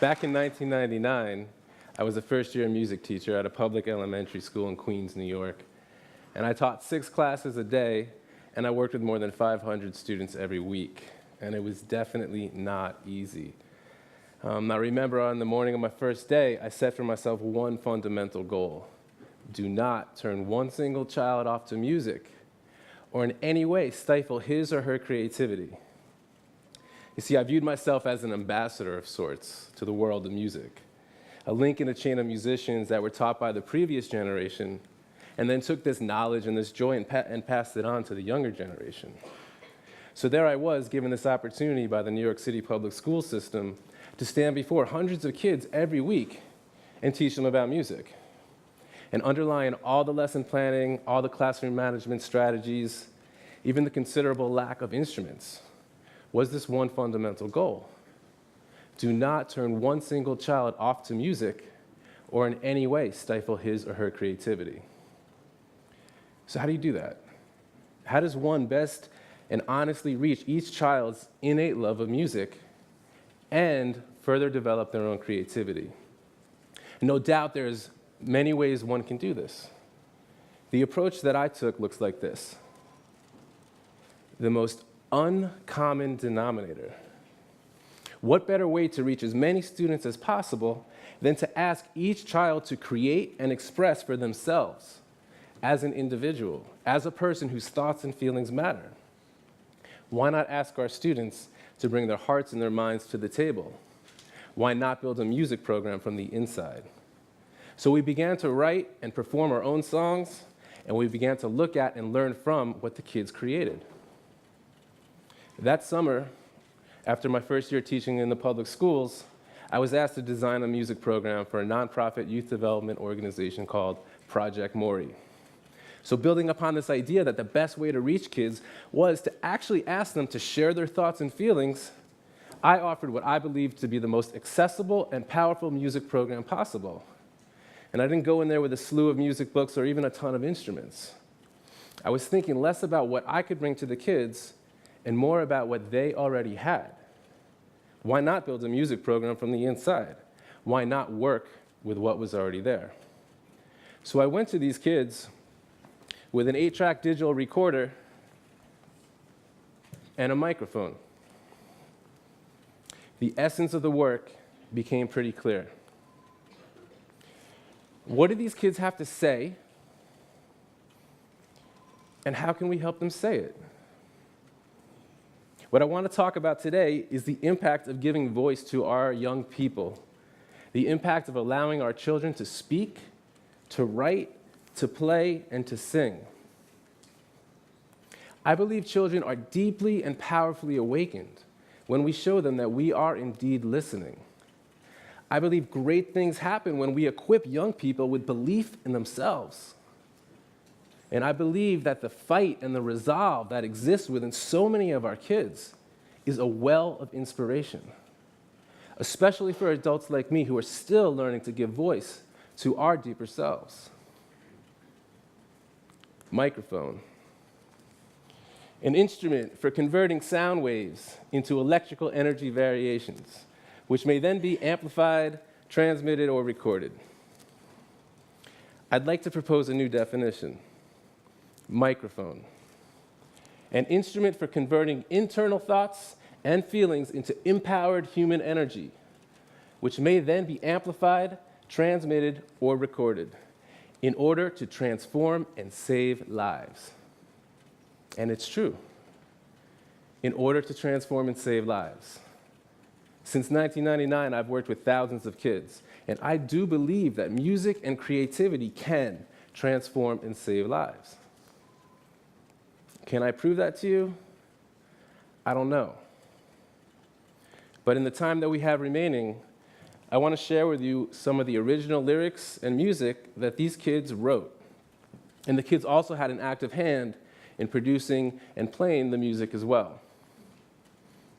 Back in 1999, I was a first-year music teacher at a public elementary school in Queens, New York. And I taught 6 classes a day, and I worked with more than 500 students every week. And it was definitely not easy. I remember on the morning of my first day, I set for myself one fundamental goal. Do not turn one single child off to music or in any way stifle his or her creativity. You see, I viewed myself as an ambassador of sorts to the world of music, a link in a chain of musicians that were taught by the previous generation and then took this knowledge and this joy and passed it on to the younger generation. So there I was, given this opportunity by the New York City public school system to stand before hundreds of kids every week and teach them about music. And underlying all the lesson planning, all the classroom management strategies, even the considerable lack of instruments, was this one fundamental goal. Do not turn one single child off to music or in any way stifle his or her creativity. So how do you do that? How does one best and honestly reach each child's innate love of music and further develop their own creativity? No doubt there's many ways one can do this. The approach that I took looks like this. The most uncommon denominator. What better way to reach as many students as possible than to ask each child to create and express for themselves as an individual, as a person whose thoughts and feelings matter? Why not ask our students to bring their hearts and their minds to the table? Why not build a music program from the inside? So we began to write and perform our own songs, and we began to look at and learn from what the kids created. That summer, after my first year teaching in the public schools, I was asked to design a music program for a nonprofit youth development organization called Project Maury. So building upon this idea that the best way to reach kids was to actually ask them to share their thoughts and feelings, I offered what I believed to be the most accessible and powerful music program possible. And I didn't go in there with a slew of music books or even a ton of instruments. I was thinking less about what I could bring to the kids and more about what they already had. Why not build a music program from the inside? Why not work with what was already there? So I went to these kids with an 8-track digital recorder and a microphone. The essence of the work became pretty clear. What do these kids have to say, and how can we help them say it? What I want to talk about today is the impact of giving voice to our young people, the impact of allowing our children to speak, to write, to play, and to sing. I believe children are deeply and powerfully awakened when we show them that we are indeed listening. I believe great things happen when we equip young people with belief in themselves. And I believe that the fight and the resolve that exists within so many of our kids is a well of inspiration, especially for adults like me who are still learning to give voice to our deeper selves. Microphone. An instrument for converting sound waves into electrical energy variations, which may then be amplified, transmitted, or recorded. I'd like to propose a new definition. Microphone. An instrument for converting internal thoughts and feelings into empowered human energy, which may then be amplified, transmitted, or recorded in order to transform and save lives. And it's true. In order to transform and save lives. Since 1999, I've worked with thousands of kids, and I do believe that music and creativity can transform and save lives. Can I prove that to you? I don't know. But in the time that we have remaining, I want to share with you some of the original lyrics and music that these kids wrote. And the kids also had an active hand in producing and playing the music as well.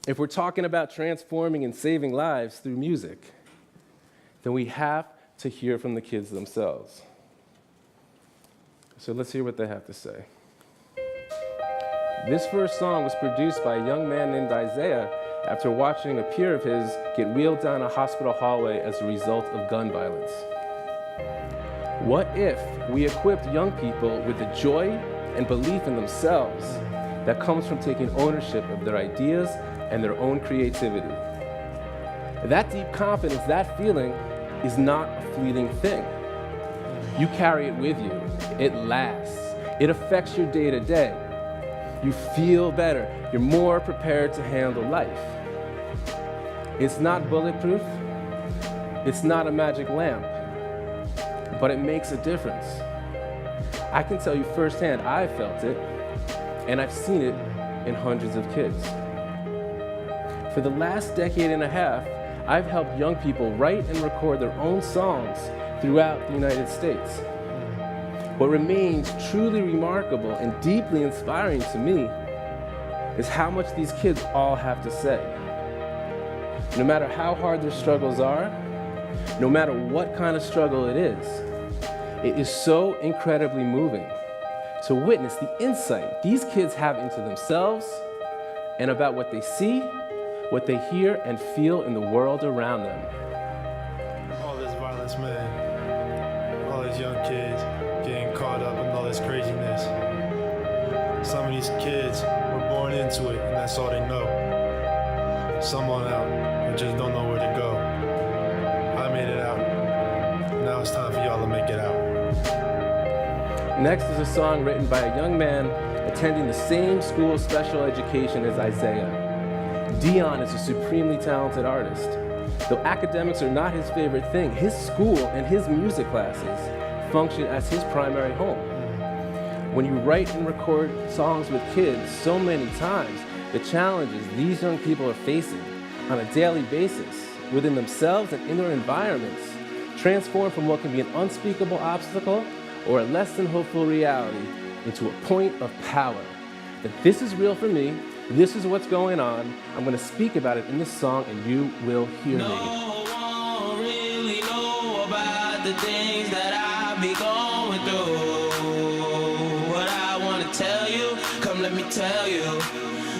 If we're talking about transforming and saving lives through music, then we have to hear from the kids themselves. So let's hear what they have to say. This first song was produced by a young man named Isaiah after watching a peer of his get wheeled down a hospital hallway as a result of gun violence. What if we equipped young people with the joy and belief in themselves that comes from taking ownership of their ideas and their own creativity? That deep confidence, that feeling, is not a fleeting thing. You carry it with you. It lasts. It affects your day to day. You feel better. You're more prepared to handle life. It's not bulletproof. It's not a magic lamp, but it makes a difference. I can tell you firsthand, I've felt it, and I've seen it in hundreds of kids. For the last decade and a half, I've helped young people write and record their own songs throughout the United States. What remains truly remarkable and deeply inspiring to me is how much these kids all have to say. No matter how hard their struggles are, no matter what kind of struggle it is so incredibly moving to witness the insight these kids have into themselves and about what they see, what they hear and feel in the world around them. All this violence, man. All these young kids getting caught up in all this craziness. Some of these kids were born into it, and that's all they know. Some on out and just don't know where to go. I made it out. Now it's time for y'all to make it out. Next is a song written by a young man attending the same school of special education as Isaiah. Dion is a supremely talented artist. Though academics are not his favorite thing, his school and his music classes function as his primary home. When you write and record songs with kids so many times, the challenges these young people are facing on a daily basis within themselves and in their environments transform from what can be an unspeakable obstacle or a less than hopeful reality into a point of power. That this is real for me, this is what's going on, I'm going to speak about it in this song and you will hear me. No one really know about the things that I be going through. What I want to tell you, come let me tell you.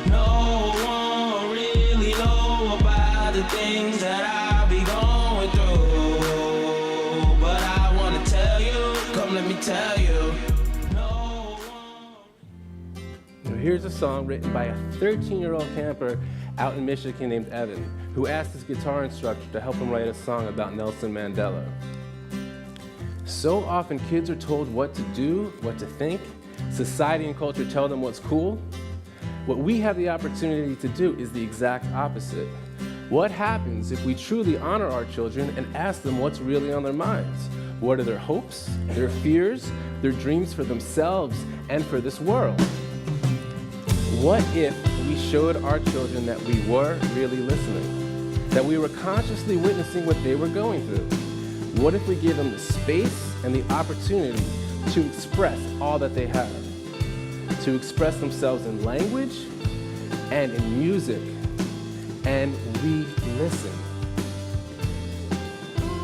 No one really know about the things that I be going through. But I want to tell you, come let me tell you. Here's a song written by a 13-year-old camper out in Michigan named Evan, who asked his guitar instructor to help him write a song about Nelson Mandela. So often kids are told what to do, what to think. Society and culture tell them what's cool. What we have the opportunity to do is the exact opposite. What happens if we truly honor our children and ask them what's really on their minds? What are their hopes, their fears, their dreams for themselves and for this world? What if we showed our children that we were really listening, that we were consciously witnessing what they were going through? What if we gave them the space and the opportunity to express all that they have, to express themselves in language and in music, and we listen?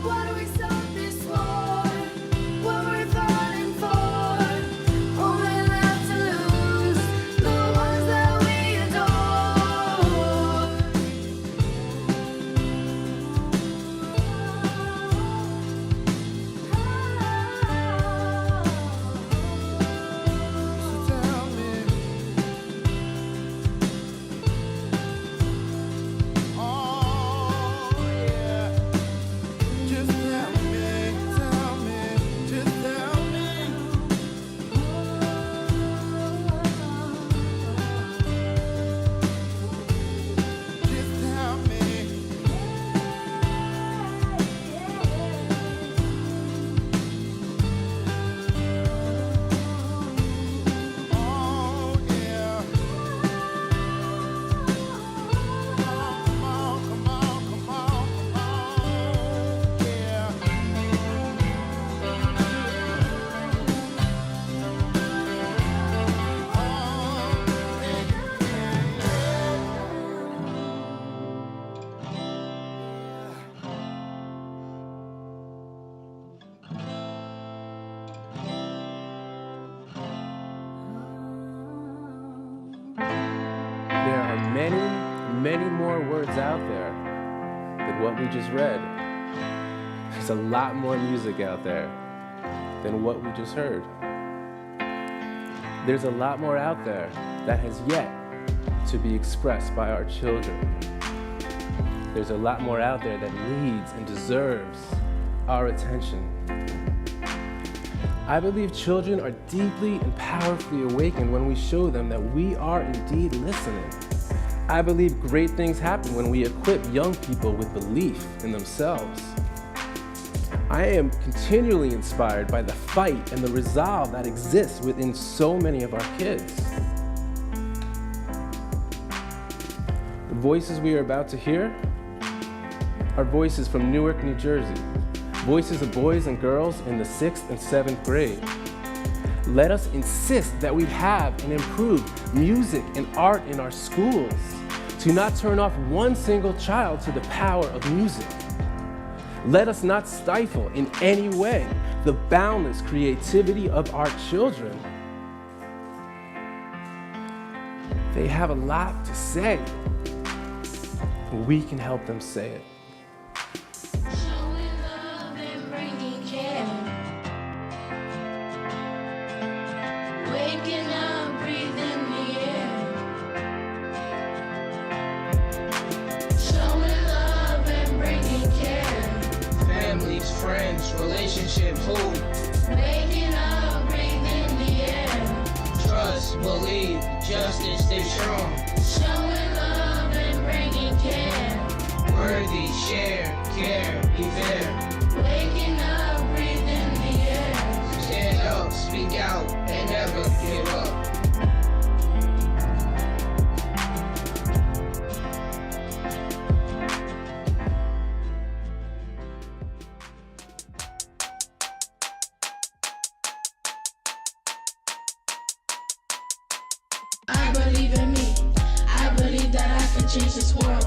What do we start this war? What we're fighting for? Only left to lose the ones that we adore. So tell me, all many more words out there than what we just read. There's a lot more music out there than what we just heard. There's a lot more out there that has yet to be expressed by our children. There's a lot more out there that needs and deserves our attention. I believe children are deeply and powerfully awakened when we show them that we are indeed listening. I believe great things happen when we equip young people with belief in themselves. I am continually inspired by the fight and the resolve that exists within so many of our kids. The voices we are about to hear are voices from Newark, New Jersey, voices of boys and girls in the 6th and 7th grade. Let us insist that we have and improve music and art in our schools, to not turn off one single child to the power of music. Let us not stifle in any way the boundless creativity of our children. They have a lot to say. We can help them say it. Showing love and bringing care. Waking up, breathing the air. Showing love and bringing care. Families, friends, relationships, hope, Waking up, breathing the air. trust, believe, justice, stay strong. Showing love and bringing care. Worthy, share, care, be fair. Waking up, breathing the air. Stand up, speak out, and never give up. I believe in me. I believe that I can change this world.